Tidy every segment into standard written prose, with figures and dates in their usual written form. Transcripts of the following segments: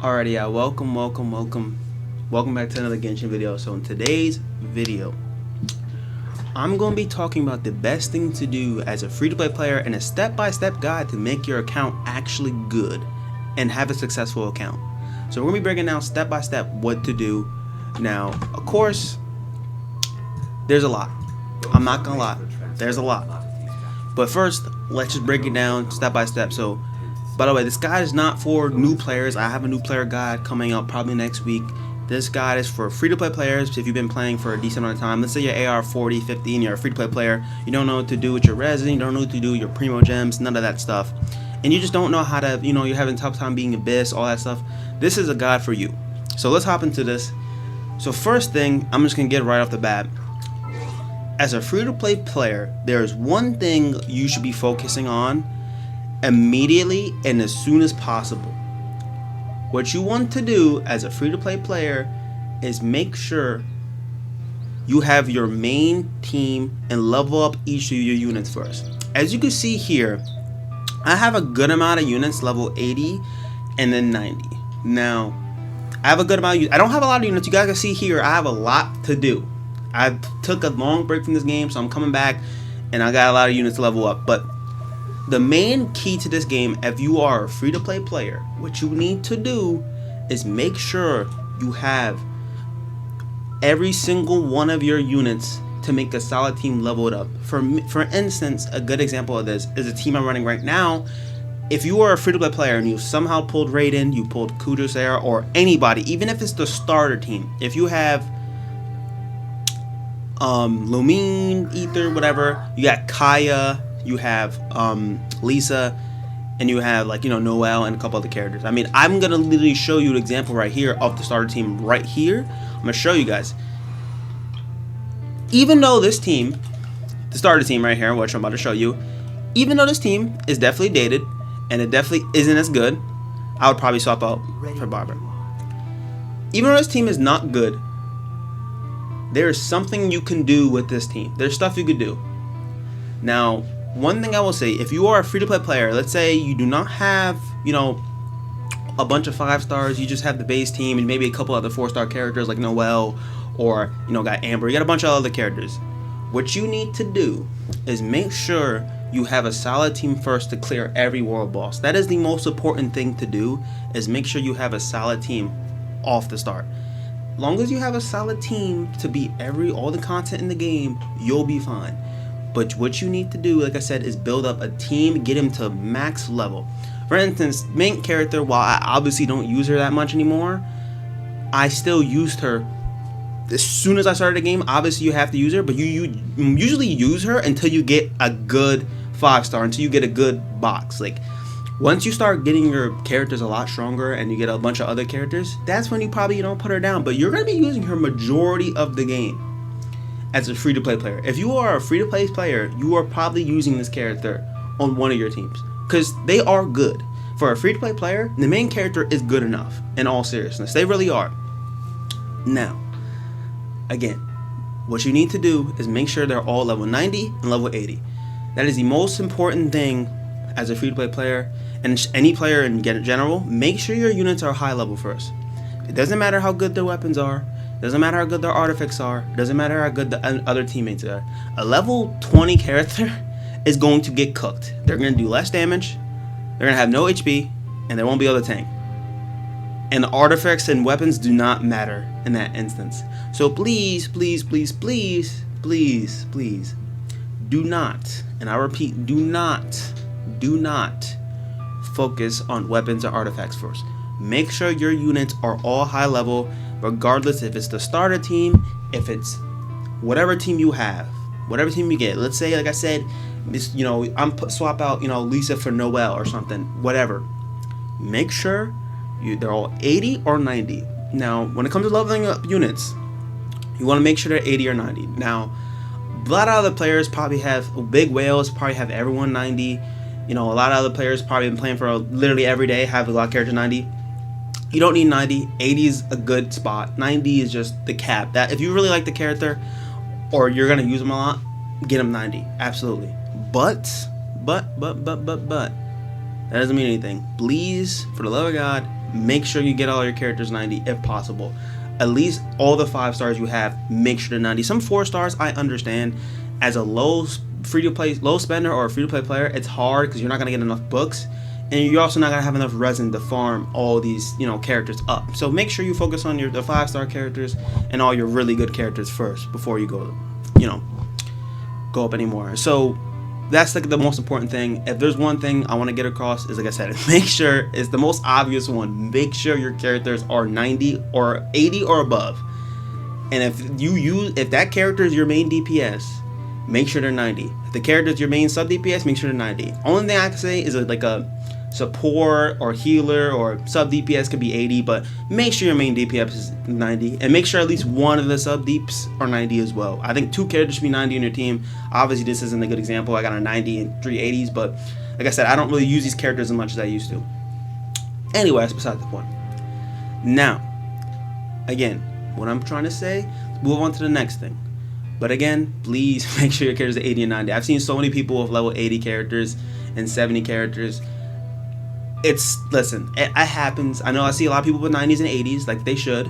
Alrighty, yeah, welcome back to another Genshin video. So in today's video, I'm going to be talking about the best thing to do as a free-to-play player and a step-by-step guide to make your account actually good and have a successful account. So we're going to be breaking down step-by-step what to do. Now, of course, there's a lot. I'm not going to lie, there's a lot. But first, let's just break it down step-by-step. So by the way, this guide is not for new players. I have a new player guide coming up probably next week. This guide is for free-to-play players. If you've been playing for a decent amount of time, let's say you're AR 40, 50, and you're a free-to-play player, you don't know what to do with your Resin, you don't know what to do with your Primo Gems, none of that stuff. And you just don't know how to, you're having a tough time being Abyss, all that stuff. This is a guide for you. So let's hop into this. So first thing, I'm just going to get right off the bat. As a free-to-play player, there's one thing you should be focusing on immediately and as soon as possible. What you want to do as a free-to-play player is make sure you have your main team and level up each of your units first. As you can see here, I have a good amount of units, level 80 and then 90. Now, I have a good amount of units. I don't have a lot of units. You guys can see here, I have a lot to do. I took a long break from this game, so I'm coming back and I got a lot of units to level up. But the main key to this game, if you are a free-to-play player, what you need to do is make sure you have every single one of your units to make a solid team leveled up. For instance, a good example of this is a team I'm running right now. If you are a free-to-play player and you somehow pulled Raiden, you pulled Kudasera, or anybody, even if it's the starter team, if you have Lumine, Ether, whatever, you got Kaya, you have Lisa, and you have Noelle and a couple other characters. I mean, I'm gonna literally show you an example right here of the starter team right here. I'm gonna show you guys. Even though this team, the starter team right here, which I'm about to show you, even though this team is definitely dated and it definitely isn't as good, I would probably swap out for Barbara. Even though this team is not good, there is something you can do with this team. There's stuff you could do. Now, one thing I will say, if you are a free-to-play player, let's say you do not have, a bunch of 5 stars, you just have the base team and maybe a couple other 4-star characters like Noelle or, got Amber, you got a bunch of other characters. What you need to do is make sure you have a solid team first to clear every world boss. That is the most important thing to do, is make sure you have a solid team off the start. As long as you have a solid team to beat all the content in the game, you'll be fine. But what you need to do, like I said, is build up a team, get him to max level. For instance, main character, while I obviously don't use her that much anymore, I still used her. As soon as I started the game, obviously you have to use her, but you usually use her until you get a good 5-star, until you get a good box. Like, once you start getting your characters a lot stronger and you get a bunch of other characters, that's when you probably don't put her down. But you're going to be using her majority of the game as a free-to-play player. If you are a free-to-play player, you are probably using this character on one of your teams because they are good. For a free-to-play player, the main character is good enough, in all seriousness. They really are. Now, again, what you need to do is make sure they're all level 90 and level 80. That is the most important thing as a free-to-play player, and any player in general. Make sure your units are high level first. It doesn't matter how good their weapons are, doesn't matter how good their artifacts are, doesn't matter how good the other teammates are. A level 20 character is going to get cooked. They're going to do less damage, they're going to have no HP, and they won't be able to tank. And the artifacts and weapons do not matter in that instance. So please, please, please, please, please, please, do not, and I repeat, do not focus on weapons or artifacts first. Make sure your units are all high level, regardless if it's the starter team, if it's whatever team you have, whatever team you get. Let's say, like I said, swap out, Lisa for Noelle or something, whatever. Make sure they're all 80 or 90. Now, when it comes to leveling up units, you want to make sure they're 80 or 90. Now, a lot of other players probably have, big whales probably have everyone 90. A lot of other players probably been playing for literally every day, have a lot of characters 90. You don't need 90. 80 is a good spot. 90 is just the cap. That if you really like the character or you're gonna use them a lot, get them 90. Absolutely. But that doesn't mean anything. Please, for the love of God, make sure you get all your characters 90 if possible. At least all the 5 stars you have, make sure they're 90. Some 4 stars, I understand. As a low spender or a free-to-play player, it's hard because you're not gonna get enough books, and you're also not gonna have enough resin to farm all these, you know, characters up. So make sure you focus on the 5-star characters and all your really good characters first before you go, you know, go up anymore. So that's like the most important thing. If there's one thing I want to get across, is like I said, make sure, it's the most obvious one, make sure your characters are 90 or 80 or above. And if that character is your main DPS, make sure they're 90. If the character is your main sub DPS, make sure they're 90. Only thing I can say is like a support or healer or sub DPS could be 80, but make sure your main DPS is 90, and make sure at least one of the sub deeps are 90 as well. I think 2 characters should be 90 on your team. Obviously this isn't a good example. I got a 90 and 3 80s, but like I said, I don't really use these characters as much as I used to. Anyway, that's beside the point. Now, again, what I'm trying to say, move on to the next thing. But again, please make sure your characters are 80 and 90. I've seen so many people with level 80 characters and 70 characters. Listen, it happens. I know I see a lot of people with 90s and 80s, like they should,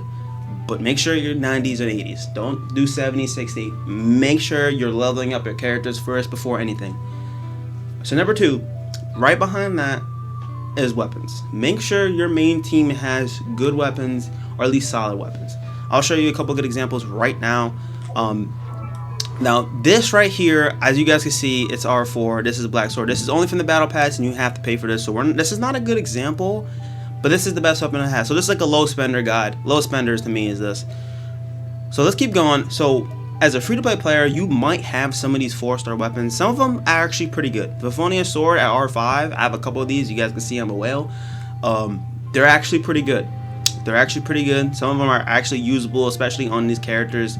but make sure you're 90s and 80s. Don't do 70, 60. Make sure you're leveling up your characters first before anything. So number 2, right behind that is weapons. Make sure your main team has good weapons, or at least solid weapons. I'll show you a couple good examples right now. Now this right here, as you guys can see, it's R4. This is a black sword. This is only from the battle pass, and you have to pay for this. So this is not a good example, but this is the best weapon I have. So this is like a low spender guide. Low spenders to me is this. So let's keep going. So as a free-to-play player, you might have some of these 4-star weapons. Some of them are actually pretty good. The Favonius sword at R5, I have a couple of these. You guys can see I'm a whale. They're actually pretty good. They're actually pretty good. Some of them are actually usable, especially on these characters.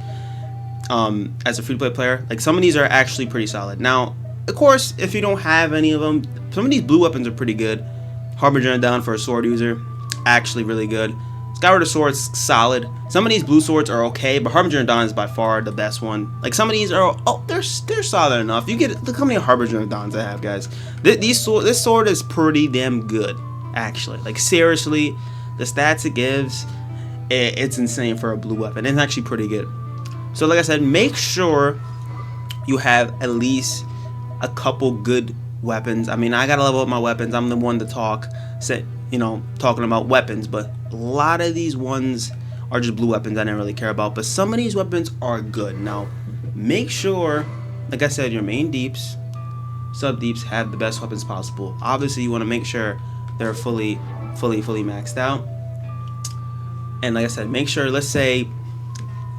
As a free-to-play player, like some of these are actually pretty solid. Now, of course, if you don't have any of them, some of these blue weapons are pretty good. Harbinger down for a sword user, actually really good. Skyward of Swords, solid. Some of these blue swords are okay, but Harbinger Dawn is by far the best one. Like some of these are, they're solid enough. You get, look how many Harbinger Dawns I have, guys. This sword is pretty damn good, actually. Like seriously, the stats it gives, it's insane for a blue weapon. It's actually pretty good. So like I said, make sure you have at least a couple good weapons. I mean, I gotta level up my weapons. I'm the one to talking about weapons, but a lot of these ones are just blue weapons I didn't really care about. But some of these weapons are good. Now, make sure, like I said, your main deeps, sub deeps have the best weapons possible. Obviously, you want to make sure they're fully maxed out. And like I said, make sure, let's say,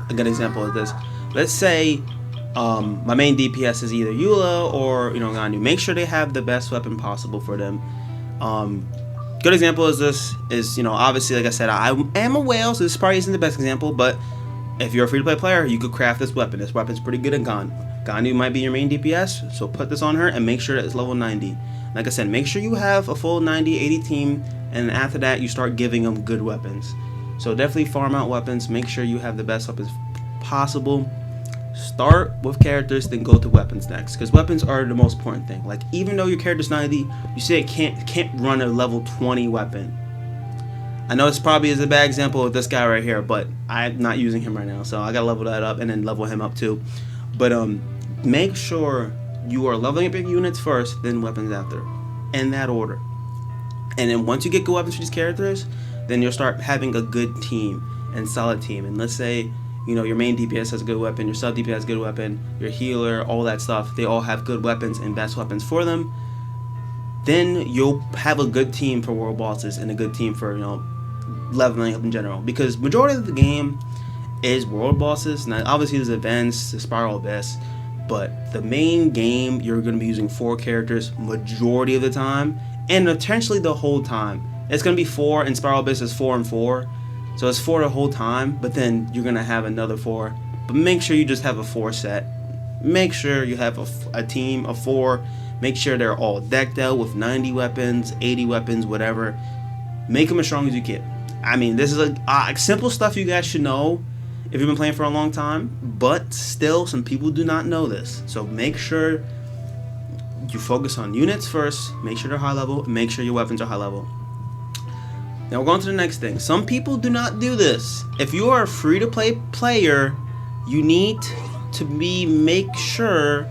a good example of this. Let's say my main DPS is either Eula or Ganyu. Make sure they have the best weapon possible for them. Good example is this is obviously, like I said, I am a whale, so this probably isn't the best example, but if you're a free-to-play player, you could craft this weapon. This weapon's pretty good at Ganyu might be your main DPS, so put this on her and make sure that it's level 90. Like I said, make sure you have a full 90, 80 team, and after that you start giving them good weapons. So definitely farm out weapons. Make sure you have the best weapons possible. Start with characters, then go to weapons next, because weapons are the most important thing. Like even though your character's 90, you say it can't run a level 20 weapon. I know this probably is a bad example of this guy right here, but I'm not using him right now, so I gotta level that up and then level him up too. But make sure you are leveling up your units first, then weapons after, in that order. And then once you get good weapons for these characters, then you'll start having a good team and solid team. And let's say your main DPS has a good weapon, your sub DPS has a good weapon, your healer, all that stuff, they all have good weapons and best weapons for them. Then you'll have a good team for world bosses and a good team for leveling up in general, because majority of the game is world bosses. Now obviously there's events, the Spiral Abyss, but the main game you're going to be using 4 characters majority of the time, and potentially the whole time. It's going to be 4, and Spiral Abyss is 4 and 4. So it's 4 the whole time, but then you're going to have another 4. But make sure you just have a 4 set. Make sure you have a team of 4. Make sure they're all decked out with 90 weapons, 80 weapons, whatever. Make them as strong as you can. I mean, this is simple stuff you guys should know if you've been playing for a long time, but still some people do not know this. So make sure you focus on units first, make sure they're high level, and make sure your weapons are high level. Now we're going to the next thing. Some people do not do this. If you are a free-to-play player, you need to make sure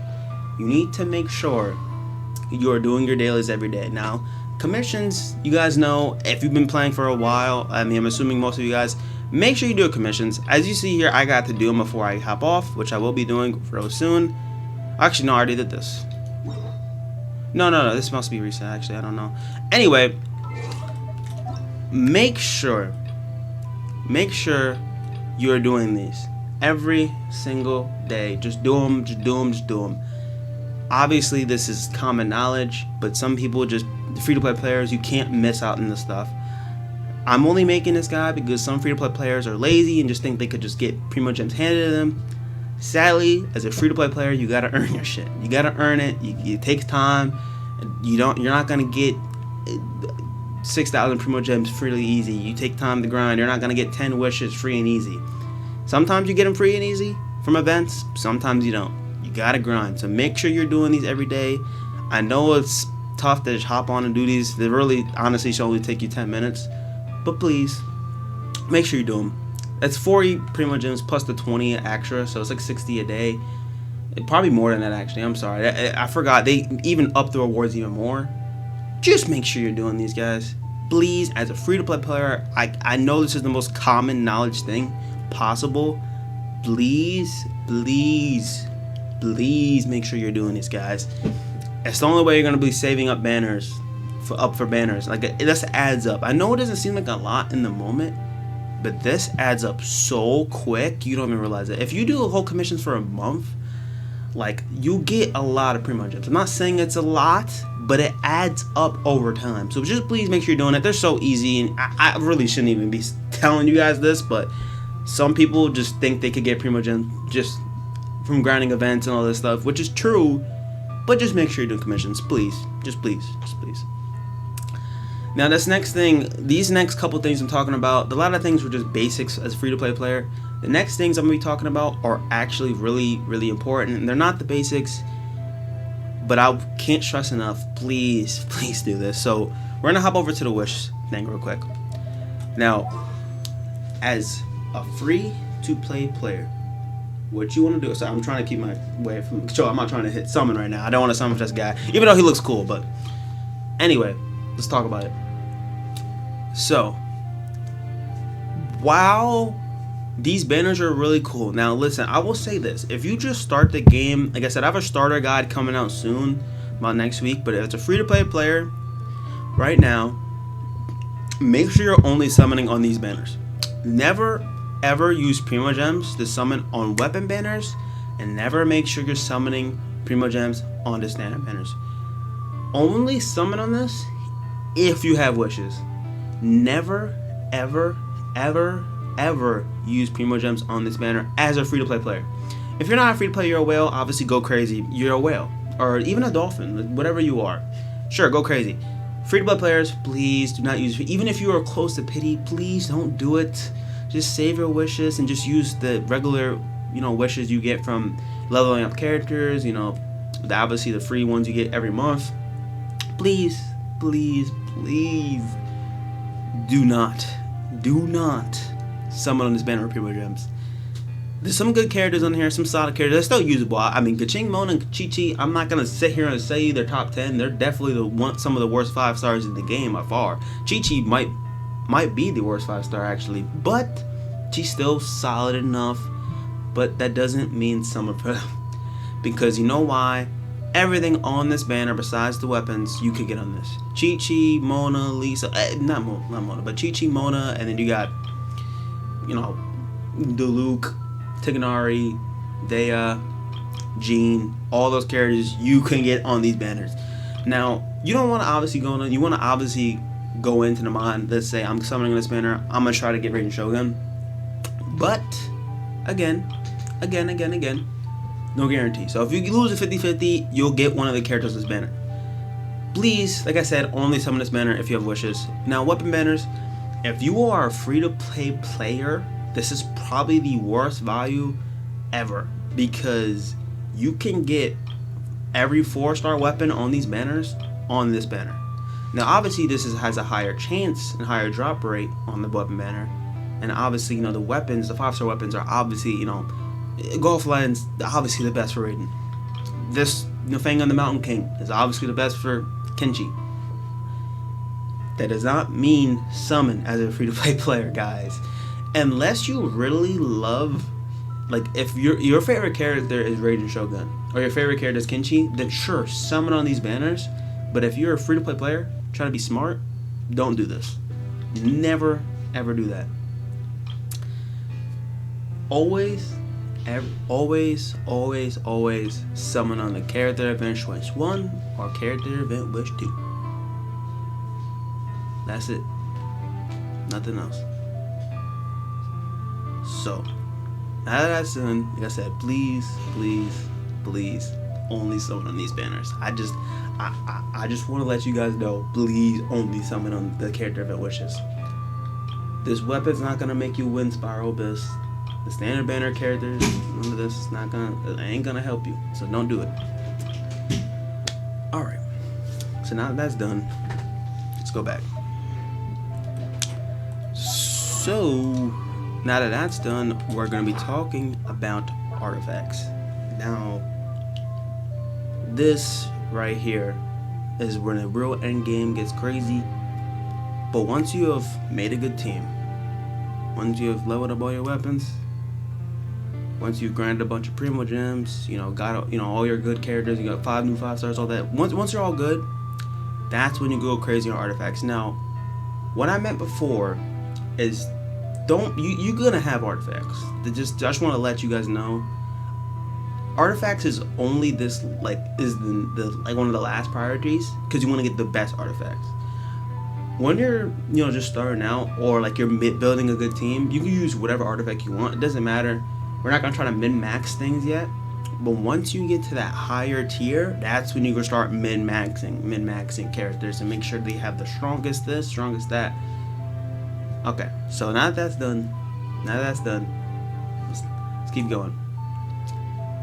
you are doing your dailies every day. Now, commissions, you guys know, if you've been playing for a while, I mean, I'm assuming most of you guys, make sure you do commissions. As you see here, I got to do them before I hop off, which I will be doing real soon. Actually, no, I already did this. No, this must be recent, actually, I don't know. Anyway, make sure you are doing these every single day. Just do them. Obviously, this is common knowledge, but some people just, free-to-play players, you can't miss out on this stuff. I'm only making this guide because some free-to-play players are lazy and just think they could just get Primo Gems handed to them. Sadly, as a free-to-play player, you gotta earn your shit. You gotta earn it. It takes time. You're not gonna get 6,000 Primo Gems freely easy. You take time to grind. You're not gonna get 10 wishes free and easy. Sometimes you get them free and easy from events. Sometimes you don't. You gotta grind. So make sure you're doing these every day. I know it's tough to just hop on and do these. They really, honestly, should only take you 10 minutes. But please, make sure you do them. That's 40 Primo Gems plus the 20 extra, so it's like 60 a day. Probably more than that, actually. I'm sorry. I forgot. They even up the rewards even more. Just make sure you're doing these, guys. Please, as a free-to-play player, I know this is the most common knowledge thing possible. Please make sure you're doing this, guys. It's the only way you're going to be saving up banners. For banners. Like, this adds up. I know it doesn't seem like a lot in the moment, but this adds up so quick you don't even realize it. If you do a whole commissions for a month, like, you get a lot of Primo Gems. I'm not saying it's a lot, but it adds up over time. So just please make sure you're doing it. They're so easy, and I really shouldn't even be telling you guys this, but some people just think they could get Primo Gems just from grinding events and all this stuff, which is true, but just make sure you're doing commissions, please. Just please. Now, this next thing, these next couple things I'm talking about, a lot of things were just basics as a free-to-play player. The next things I'm going to be talking about are actually really, really important. And they're not the basics, but I can't stress enough, please do this. So we're going to hop over to the wish thing real quick. Now, as a free-to-play player, what you want to do, so I'm trying to keep my way from, so I'm not trying to hit summon right now. I don't want to summon this guy, even though he looks cool, but anyway, let's talk about it. So, while these banners are really cool, now listen, I will say this. If you just start the game, like I said, I have a starter guide coming out soon, about next week, but if it's a free-to-play player, right now, make sure you're only summoning on these banners. Never, ever use Primo Gems to summon on weapon banners, and never make sure you're summoning Primo Gems on the standard banners. Only summon on this if you have wishes. Never, ever use Primo Gems on this banner as a free-to-play player. If you're not a free-to-play, you're a whale, obviously go crazy. You're a whale. Or even a dolphin, whatever you are. Sure, go crazy. Free-to-play players, please do not use, even if you are close to pity, please don't do it. Just save your wishes and just use the regular, wishes you get from leveling up characters, obviously the free ones you get every month. Please do not summon on this banner of Primo Gems. There's some good characters on here, some solid characters. They're still usable. I mean, Kaching, Mona, and Chi-Chi, I'm not going to sit here and say they're top 10. They're definitely some of the worst 5 stars in the game by far. Chi-Chi might be the worst 5-star actually, but she's still solid enough. But that doesn't mean summon for them. Because you know why? Everything on this banner besides the weapons you could get on this. Chi-Chi, Mona, Lisa, not Mona, but Chi-Chi, Mona, and then you got, Diluc, Tiganari, Dea, Jean, all those characters you can get on these banners. Now, you don't want to obviously go into the mind, let's say I'm summoning this banner, I'm going to try to get Raiden Shogun. But, again, no guarantee. So if you lose a 50-50, you'll get one of the characters on this banner. Please, like I said, only summon this banner if you have wishes. Now, weapon banners, if you are a free-to-play player, this is probably the worst value ever. Because you can get every 4-star weapon on these banners on this banner. Now, obviously, has a higher chance and higher drop rate on the weapon banner, and obviously, the weapons, the 5-star weapons are obviously, Golf Lens, obviously the best for Raiden. This Fang on the Mountain King is obviously the best for Kenshi. That does not mean summon as a free-to-play player, guys. Unless you really love, like, if your favorite character is Raiden Shogun, or your favorite character is Kenshi, then sure, summon on these banners. But if you're a free-to-play player, trying to be smart, don't do this. Never, ever do that. Always summon on the character event wish 1 or character event wish 2. That's it. Nothing else. So, now that that's done, like I said, please only summon on these banners. I just want to let you guys know, please only summon on the character event wishes. This weapon's not gonna make you win Spiral Abyss. The standard banner characters, none of this is it ain't gonna help you. So don't do it. Alright. So now that that's done, let's go back. So now that that's done, we're gonna be talking about artifacts. Now, this right here is when the real end game gets crazy. But once you have made a good team, once you have leveled up all your weapons, once you've grinded a bunch of primo gems, got all your good characters, you got 5 new 5-stars, all that. Once you're all good, that's when you go crazy on artifacts. Now, what I meant before is you're gonna have artifacts. I just want to let you guys know, artifacts is only this is the one of the last priorities, because you want to get the best artifacts. When you're just starting out, or you're building a good team, you can use whatever artifact you want. It doesn't matter. We're not gonna try to min-max things yet, but once you get to that higher tier, that's when you can start min-maxing characters and make sure they have the strongest this, strongest that. Okay, so now that that's done, let's keep going.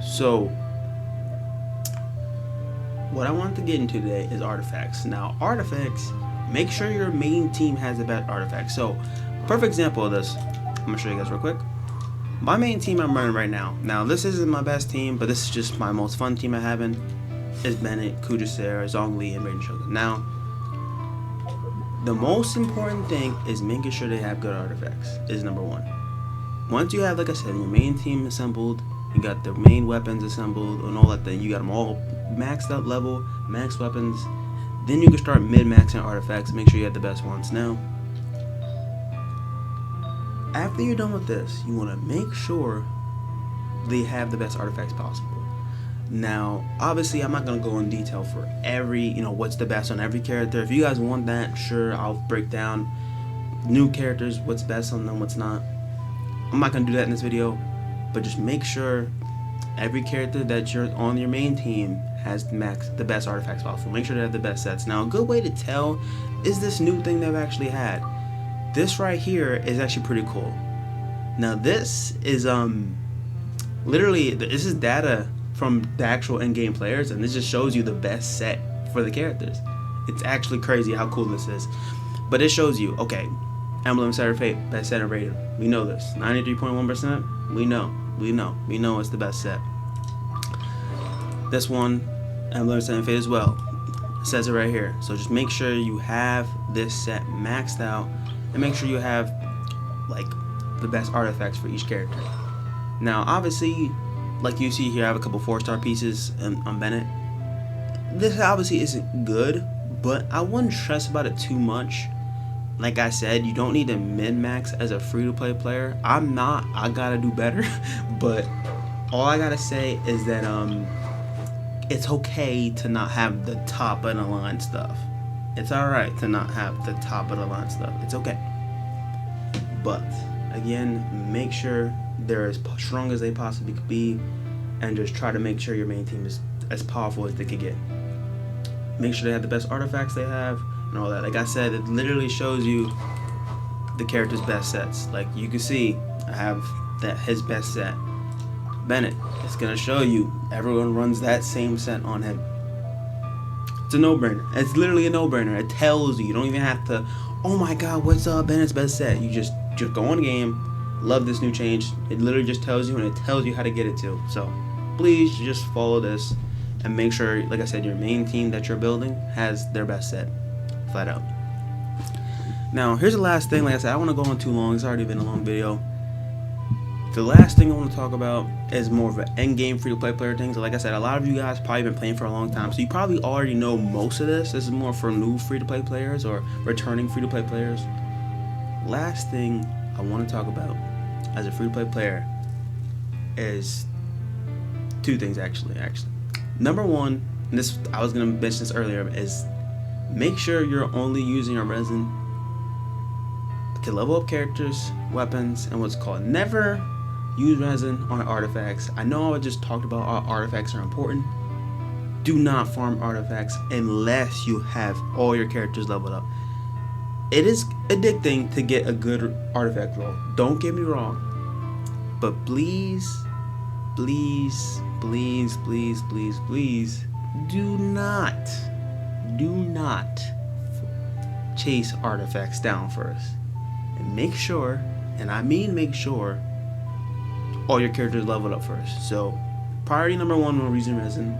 So, what I want to get into today is artifacts. Now, artifacts, make sure your main team has the best artifacts. So, perfect example of this, I'm gonna show you guys real quick. My main team I'm running right now. Now, this isn't my best team, but this is just my most fun team I'm having. Is Bennett, Kujisera, Zhongli, and Raiden Shogun. Now, the most important thing is making sure they have good artifacts, is number 1. Once you have, like I said, your main team assembled, you got the main weapons assembled, and all that thing, you got them all maxed out level, max weapons, then you can start mid-maxing artifacts, make sure you have the best ones. Now, after you're done with this, you want to make sure they have the best artifacts possible. Now, obviously, I'm not going to go in detail for every, what's the best on every character. If you guys want that, sure, I'll break down new characters, what's best on them, what's not. I'm not going to do that in this video, but just make sure every character that you're on your main team has the best artifacts possible. Make sure they have the best sets. Now, a good way to tell is this new thing they've actually had. This right here is actually pretty cool. Now, this is, literally, this is data from the actual Endgame players, and this just shows you the best set for the characters. It's actually crazy how cool this is. But it shows you, okay, Emblem Set of Fate, best set of Raiden. We know this. 93.1%. We know it's the best set. This one, Emblem Set of Fate as well. It says it right here. So just make sure you have this set maxed out, and make sure you have the best artifacts for each character. Now, obviously, like you see here, I have a couple 4-star pieces on Bennett. This obviously isn't good, but I wouldn't stress about it too much. Like I said, you don't need to min-max as a free-to-play player. I'm not. I gotta do better. But all I gotta say is that it's okay to not have the top of the line stuff. It's alright to not have the top of the line stuff. It's okay. But again, make sure they're as strong as they possibly could be, and just try to make sure your main team is as powerful as they could get. Make sure they have the best artifacts they have and all that. Like I said, it literally shows you the character's best sets. Like you can see, I have his best set. Bennett, it's gonna show you everyone runs that same set on him. It's a no-brainer. It's literally a no-brainer. It tells you. You don't even have to, oh my god, what's Bennett's best set? You just go on the game, love this new change. It literally just tells you, and it tells you how to get it to. So please just follow this and make sure, like I said, your main team that you're building has their best set, flat out. Now, here's the last thing. Like I said, I don't want to go on too long. It's already been a long video. The last thing I want to talk about is more of an endgame free-to-play player thing. So like I said, a lot of you guys probably been playing for a long time, so you probably already know most of this. This is more for new free-to-play players or returning free-to-play players. Last thing I want to talk about as a free-to-play player is two things actually. Number one, and this I was gonna mention this earlier, is make sure you're only using your resin to level up characters, weapons, and what's called. Never use resin on artifacts. I know I just talked about artifacts are important. Do not farm artifacts unless you have all your characters leveled up. It is addicting to get a good artifact roll. Don't get me wrong. But please, please, please, please, please, please, do not chase artifacts down first. And make sure, and I mean make sure, all your characters leveled up first. So priority number one when using resin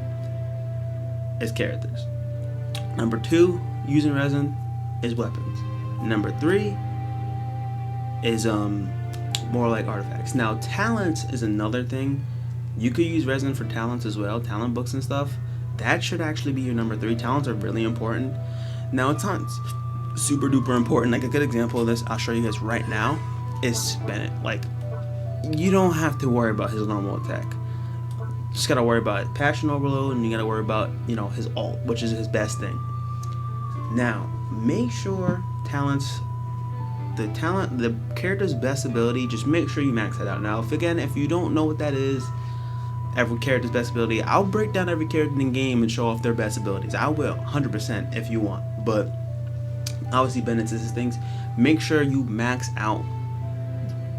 is characters. Number two, using resin, is weapons. Number three is more like artifacts. Now talents is another thing. You could use resin for talents as well, talent books and stuff. That should actually be your number three. Talents are really important. Now it's not super duper important. Like a good example of this, I'll show you guys right now, is Bennett. Like, you don't have to worry about his normal attack. Just gotta worry about passion overload, and you gotta worry about, you know, his ult, which is his best thing. Now, make sure the character's best ability, just make sure you max that out. Now, if you don't know what that is, every character's best ability, I'll break down every character in the game and show off their best abilities. I will, 100% if you want. But obviously, Bennett's is things. Make sure you max out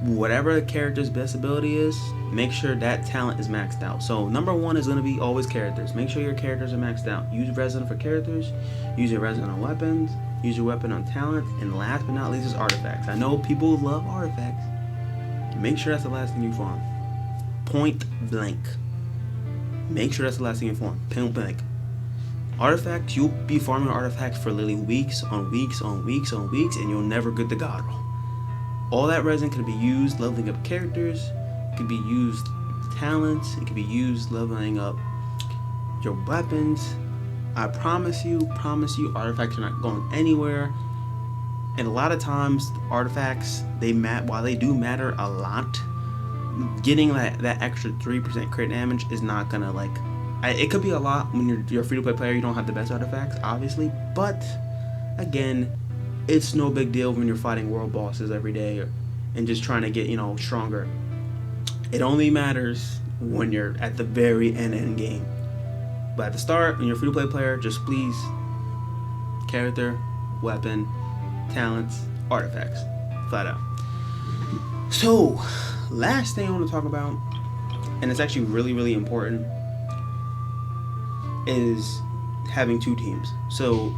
whatever the character's best ability is. Make sure that talent is maxed out. So number one is going to be always characters. Make sure your characters are maxed out. Use resin for characters. Use your resin on weapons. Use your weapon on talent. And last but not least is artifacts. I know people love artifacts. Make sure that's the last thing you farm. Point blank. Make sure that's the last thing you farm. Point blank. Artifacts, you'll be farming artifacts for literally weeks on weeks on weeks on weeks, and you'll never get the god roll. All that resin can be used leveling up characters. It can be used talents. It can be used leveling up your weapons. I promise you, artifacts are not going anywhere. And a lot of times, artifacts, while they do matter a lot, getting that extra 3% crit damage is not gonna, like, it could be a lot when you're a free-to-play player. You don't have the best artifacts, obviously, but again, it's no big deal when you're fighting world bosses every day and just trying to get, you know, stronger. It only matters when you're at the very end game. But at the start, when you're a free-to-play player, just please, character, weapon, talents, artifacts, flat out. So, last thing I want to talk about, and it's actually really, really important, is having two teams. So,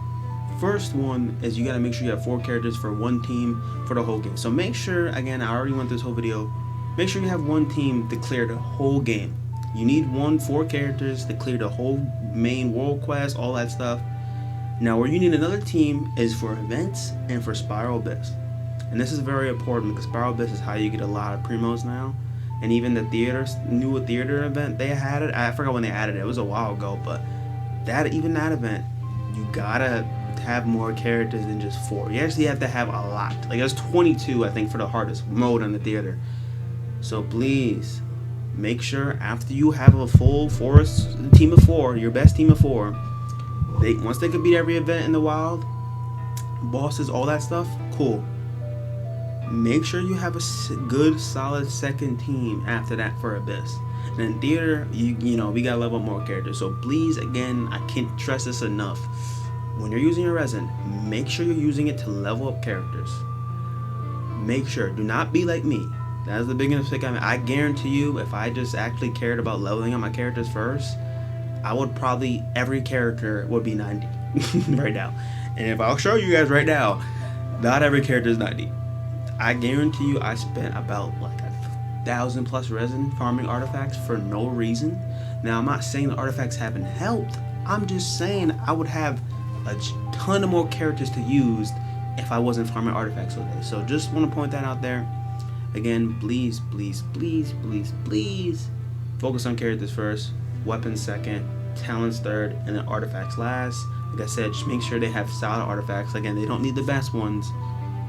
first one is you got to make sure you have 4 characters for one team for the whole game. So make sure, again, I already went through this whole video, make sure you have one team to clear the whole game. You need 4 characters to clear the whole main world quest, all that stuff. Now, where you need another team is for events and for Spiral Abyss. And this is very important because Spiral Abyss is how you get a lot of primos now. And even the new theater event, they had it. I forgot when they added it. It was a while ago, but even that event, you gotta have more characters than just 4. You actually have to have a lot. Like, there's 22, I think, for the hardest mode on the theater. So please make sure after you have a full team of 4, your best team of 4, once they can beat every event in the wild, bosses, all that stuff, cool. Make sure you have a good, solid second team after that for Abyss. And in theater, you know, we gotta level up more characters. So please, again, I can't stress this enough. When you're using your resin, make sure you're using it to level up characters. Make sure. Do not be like me. That is the biggest mistake I made. I guarantee you, if I just actually cared about leveling up my characters first, I would probably, every character would be 90. right now. And if I'll show you guys right now, not every character is 90. I guarantee you I spent about like 1,000 plus resin farming artifacts for no reason. Now I'm not saying the artifacts haven't helped. I'm just saying I would have a ton of more characters to use if I wasn't farming artifacts all day. So just want to point that out there. Again, please, please, please, please, please focus on characters first, weapons second, talents third, and then artifacts last. Like I said, just make sure they have solid artifacts. Again, they don't need the best ones.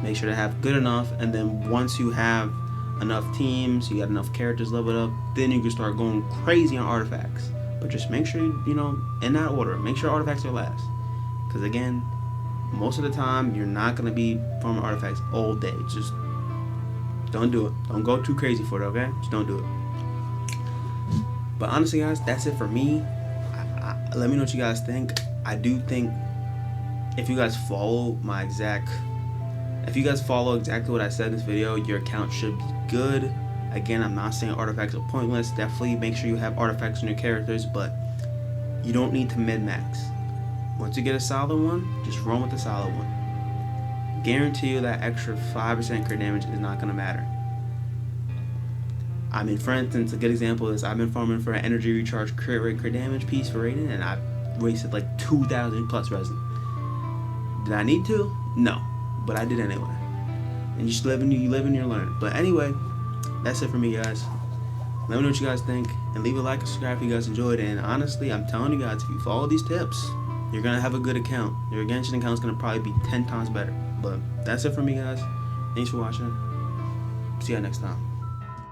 Make sure they have good enough, and then once you have enough teams, you got enough characters leveled up, then you can start going crazy on artifacts. But just make sure you know, in that order, make sure artifacts are last. Because again, most of the time, you're not going to be farming artifacts all day. Just don't do it. Don't go too crazy for it, okay? Just don't do it. But honestly, guys, that's it for me. Let me know what you guys think. I do think if you guys follow exactly what I said in this video, your account should be good. Again, I'm not saying artifacts are pointless. Definitely make sure you have artifacts on your characters, but you don't need to min-max. Once you get a solid one, just run with the solid one. Guarantee you that extra 5% crit damage is not going to matter. I mean, for instance, a good example is I've been farming for an energy recharge crit rate crit damage piece for Raiden, and I've wasted like 2,000 plus resin. Did I need to? No, but I did anyway. And you live and you learn. But anyway, that's it for me, guys. Let me know what you guys think, and leave a like and subscribe if you guys enjoyed. And honestly, I'm telling you guys, if you follow these tips, you're gonna have a good account. Your Genshin account is gonna probably be 10 times better. But that's it for me, guys. Thanks for watching. See you next time.